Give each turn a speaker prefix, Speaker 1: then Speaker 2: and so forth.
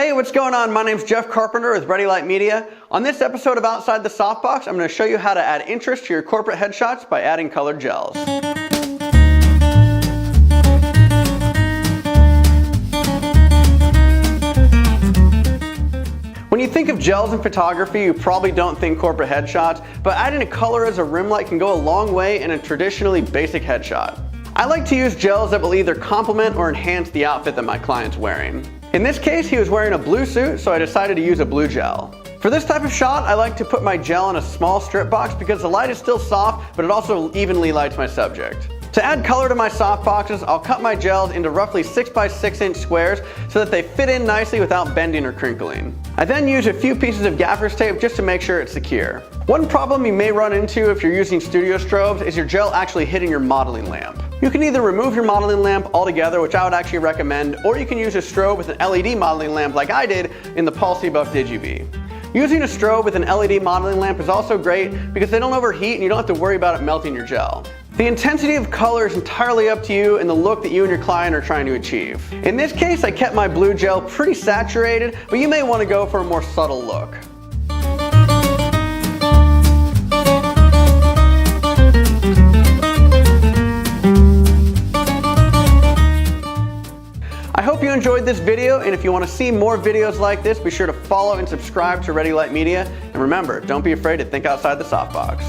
Speaker 1: Hey, what's going on? My name's Jeff Carpenter with Ready Light Media. On this episode of Outside the Softbox, I'm going to show you how to add interest to your corporate headshots by adding colored gels. When you think of gels in photography, you probably don't think corporate headshots, but adding a color as a rim light can go a long way in a traditionally basic headshot. I like to use gels that will either complement or enhance the outfit that my client's wearing. In this case, he was wearing a blue suit, so I decided to use a blue gel. For this type of shot, I like to put my gel in a small strip box because the light is still soft, but it also evenly lights my subject. To add color to my soft boxes, I'll cut my gels into roughly 6 by 6 inch squares so that they fit in nicely without bending or crinkling. I then use a few pieces of gaffer's tape just to make sure it's secure. One problem you may run into if you're using studio strobes is your gel actually hitting your modeling lamp. You can either remove your modeling lamp altogether, which I would actually recommend, or you can use a strobe with an LED modeling lamp like I did in the Pulse Buff Digi-V. Using a strobe with an LED modeling lamp is also great because they don't overheat and you don't have to worry about it melting your gel. The intensity of color is entirely up to you and the look that you and your client are trying to achieve. In this case, I kept my blue gel pretty saturated, but you may want to go for a more subtle look. I hope you enjoyed this video, and if you want to see more videos like this, be sure to follow and subscribe to Ready Light Media. And remember, don't be afraid to think outside the softbox.